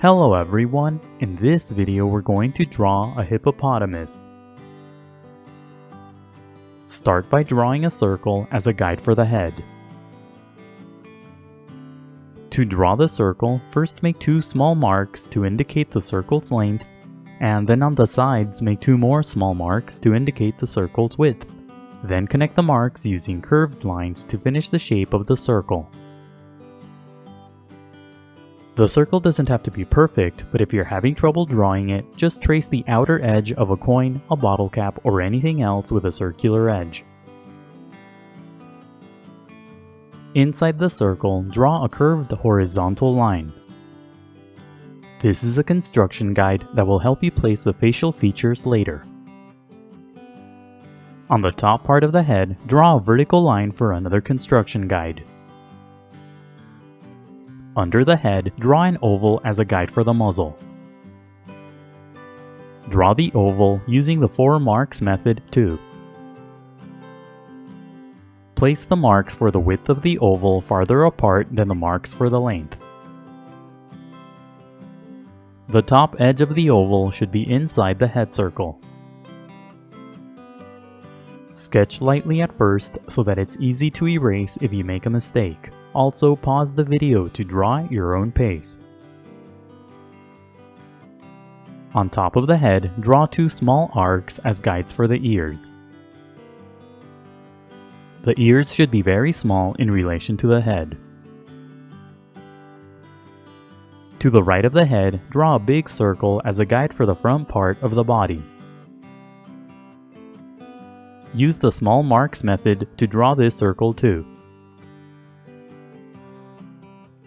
Hello everyone, in this video we're going to draw a hippopotamus. Start by drawing a circle as a guide for the head. To draw the circle, first make two small marks to indicate the circle's length, and then on the sides make two more small marks to indicate the circle's width. Then connect the marks using curved lines to finish the shape of the circle. The circle doesn't have to be perfect, but if you're having trouble drawing it, just trace the outer edge of a coin, a bottle cap, or anything else with a circular edge. Inside the circle, draw a curved horizontal line. This is a construction guide that will help you place the facial features later. On the top part of the head, draw a vertical line for another construction guide. Under the head, draw an oval as a guide for the muzzle. Draw the oval using the 4 marks method too. Place the marks for the width of the oval farther apart than the marks for the length. The top edge of the oval should be inside the head circle. Sketch lightly at first so that it's easy to erase if you make a mistake. Also, pause the video to draw at your own pace. On top of the head, draw 2 small arcs as guides for the ears. The ears should be very small in relation to the head. To the right of the head, draw a big circle as a guide for the front part of the body. Use the small marks method to draw this circle too.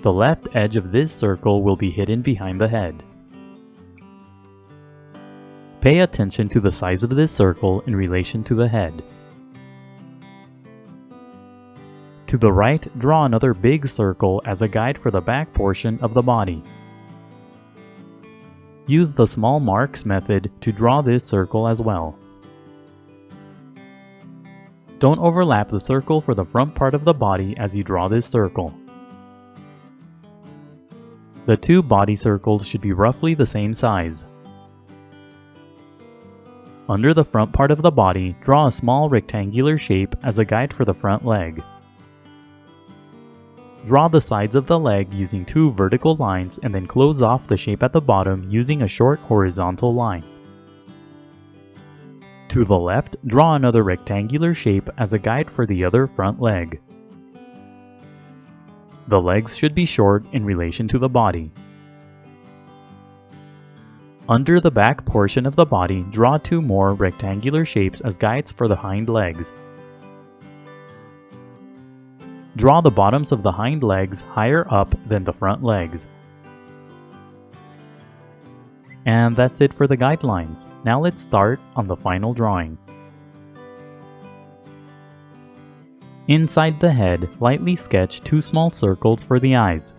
The left edge of this circle will be hidden behind the head. Pay attention to the size of this circle in relation to the head. To the right, draw another big circle as a guide for the back portion of the body. Use the small marks method to draw this circle as well. Don't overlap the circle for the front part of the body as you draw this circle. The 2 body circles should be roughly the same size. Under the front part of the body, draw a small rectangular shape as a guide for the front leg. Draw the sides of the leg using 2 vertical lines and then close off the shape at the bottom using a short horizontal line. To the left, draw another rectangular shape as a guide for the other front leg. The legs should be short in relation to the body. Under the back portion of the body, draw 2 more rectangular shapes as guides for the hind legs. Draw the bottoms of the hind legs higher up than the front legs. And that's it for the guidelines. Now let's start on the final drawing. Inside the head, lightly sketch 2 small circles for the eyes.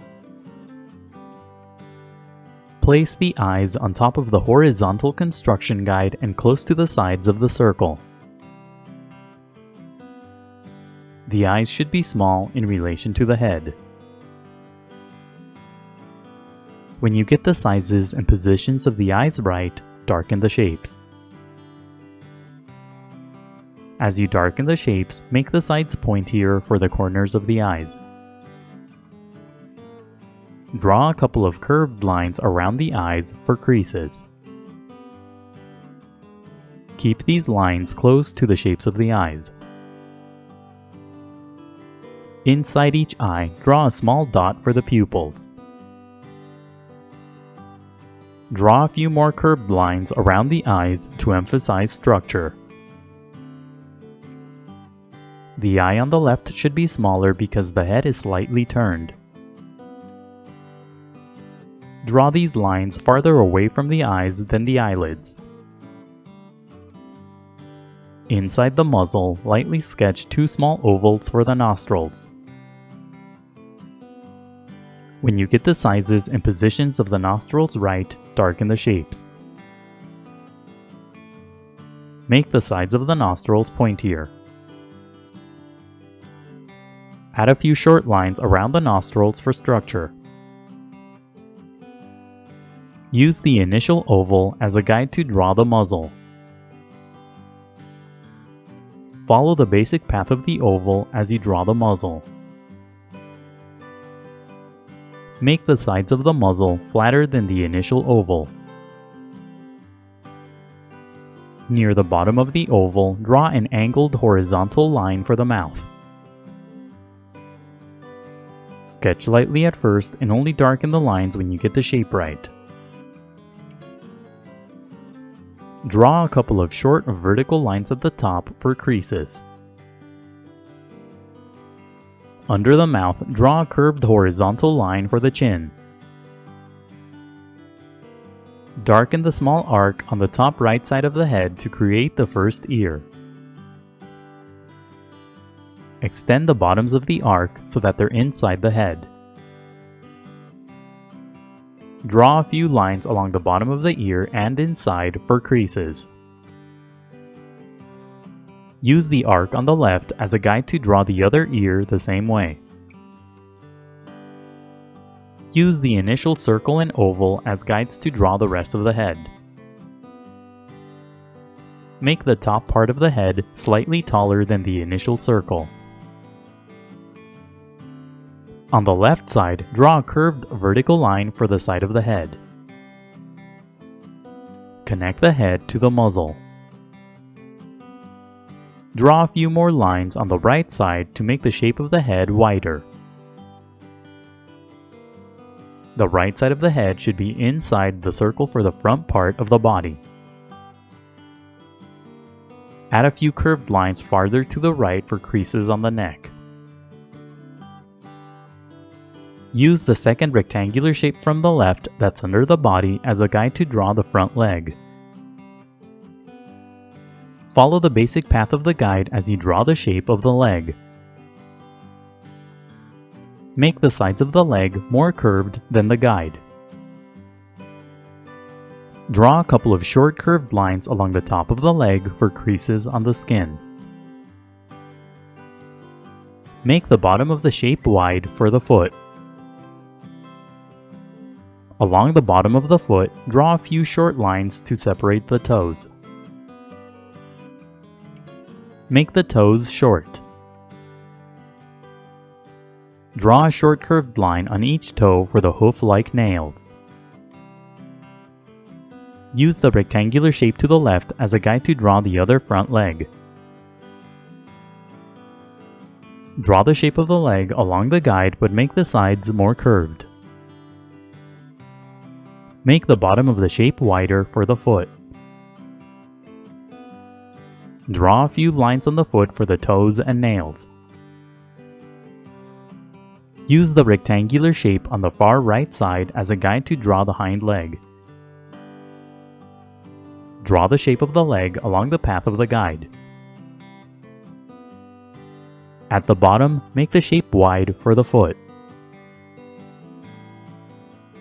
Place the eyes on top of the horizontal construction guide and close to the sides of the circle. The eyes should be small in relation to the head. When you get the sizes and positions of the eyes right, darken the shapes. As you darken the shapes, make the sides pointier for the corners of the eyes. Draw a couple of curved lines around the eyes for creases. Keep these lines close to the shapes of the eyes. Inside each eye, draw a small dot for the pupils. Draw a few more curved lines around the eyes to emphasize structure. The eye on the left should be smaller because the head is slightly turned. Draw these lines farther away from the eyes than the eyelids. Inside the muzzle, lightly sketch 2 small ovals for the nostrils. When you get the sizes and positions of the nostrils right, darken the shapes. Make the sides of the nostrils pointier. Add a few short lines around the nostrils for structure. Use the initial oval as a guide to draw the muzzle. Follow the basic path of the oval as you draw the muzzle. Make the sides of the muzzle flatter than the initial oval. Near the bottom of the oval, draw an angled horizontal line for the mouth. Sketch lightly at first and only darken the lines when you get the shape right. Draw a couple of short vertical lines at the top for creases. Under the mouth, draw a curved horizontal line for the chin. Darken the small arc on the top right side of the head to create the first ear. Extend the bottoms of the arc so that they're inside the head. Draw a few lines along the bottom of the ear and inside for creases. Use the arc on the left as a guide to draw the other ear the same way. Use the initial circle and oval as guides to draw the rest of the head. Make the top part of the head slightly taller than the initial circle. On the left side, draw a curved vertical line for the side of the head. Connect the head to the muzzle. Draw a few more lines on the right side to make the shape of the head wider. The right side of the head should be inside the circle for the front part of the body. Add a few curved lines farther to the right for creases on the neck. Use the second rectangular shape from the left that's under the body as a guide to draw the front leg. Follow the basic path of the guide as you draw the shape of the leg. Make the sides of the leg more curved than the guide. Draw a couple of short curved lines along the top of the leg for creases on the skin. Make the bottom of the shape wide for the foot. Along the bottom of the foot, draw a few short lines to separate the toes. Make the toes short. Draw a short curved line on each toe for the hoof-like nails. Use the rectangular shape to the left as a guide to draw the other front leg. Draw the shape of the leg along the guide but make the sides more curved. Make the bottom of the shape wider for the foot. Draw a few lines on the foot for the toes and nails. Use the rectangular shape on the far right side as a guide to draw the hind leg. Draw the shape of the leg along the path of the guide. At the bottom, make the shape wide for the foot.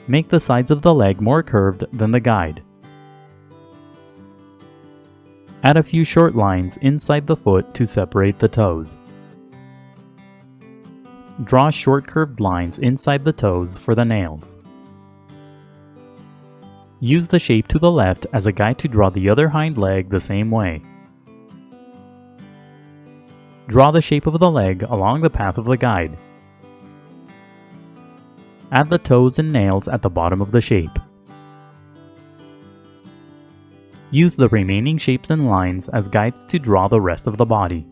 Make the sides of the leg more curved than the guide. Add a few short lines inside the foot to separate the toes. Draw short curved lines inside the toes for the nails. Use the shape to the left as a guide to draw the other hind leg the same way. Draw the shape of the leg along the path of the guide. Add the toes and nails at the bottom of the shape. Use the remaining shapes and lines as guides to draw the rest of the body.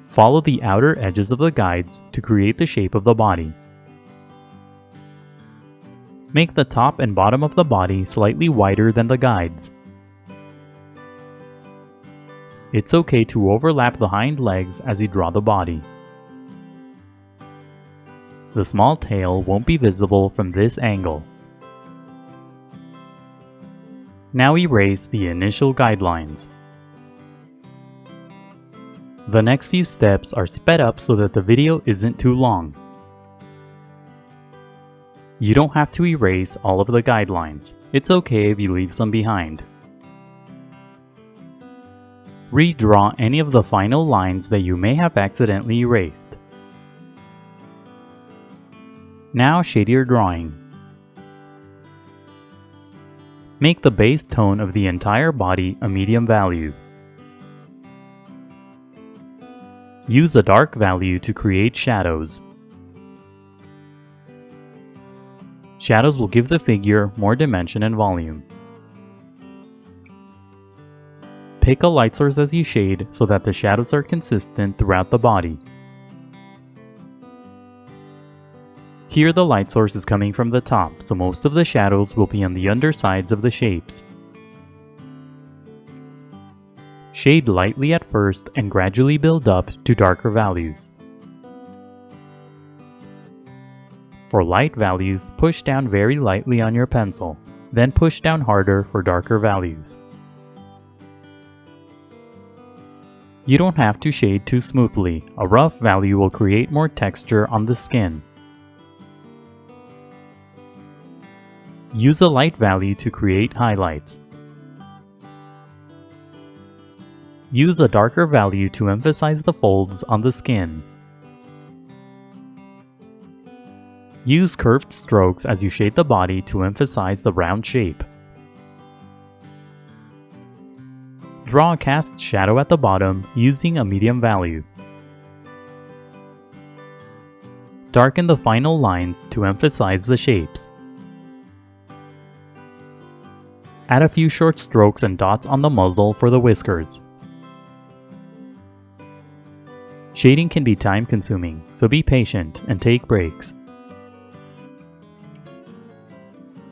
Follow the outer edges of the guides to create the shape of the body. Make the top and bottom of the body slightly wider than the guides. It's okay to overlap the hind legs as you draw the body. The small tail won't be visible from this angle. Now erase the initial guidelines. The next few steps are sped up so that the video isn't too long. You don't have to erase all of the guidelines. It's okay if you leave some behind. Redraw any of the final lines that you may have accidentally erased. Now shade your drawing. Make the base tone of the entire body a medium value. Use a dark value to create shadows. Shadows will give the figure more dimension and volume. Pick a light source as you shade so that the shadows are consistent throughout the body. Here the light source is coming from the top, so most of the shadows will be on the undersides of the shapes. Shade lightly at first and gradually build up to darker values. For light values, push down very lightly on your pencil, then push down harder for darker values. You don't have to shade too smoothly. A rough value will create more texture on the skin. Use a light value to create highlights. Use a darker value to emphasize the folds on the skin. Use curved strokes as you shade the body to emphasize the round shape. Draw a cast shadow at the bottom using a medium value. Darken the final lines to emphasize the shapes. Add a few short strokes and dots on the muzzle for the whiskers. Shading can be time-consuming, so be patient and take breaks.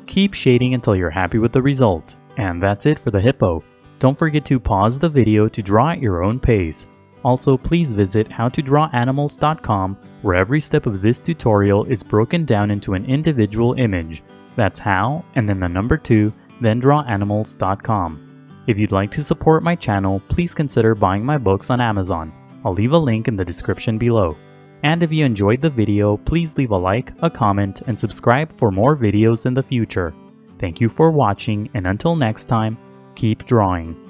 Keep shading until you're happy with the result. And that's it for the hippo. Don't forget to pause the video to draw at your own pace. Also, please visit howtodrawanimals.com, where every step of this tutorial is broken down into an individual image. That's how, and then the number 2, then drawanimals.com. If you'd like to support my channel, please consider buying my books on Amazon. I'll leave a link in the description below. And if you enjoyed the video, please leave a like, a comment, and subscribe for more videos in the future. Thank you for watching, and until next time, keep drawing.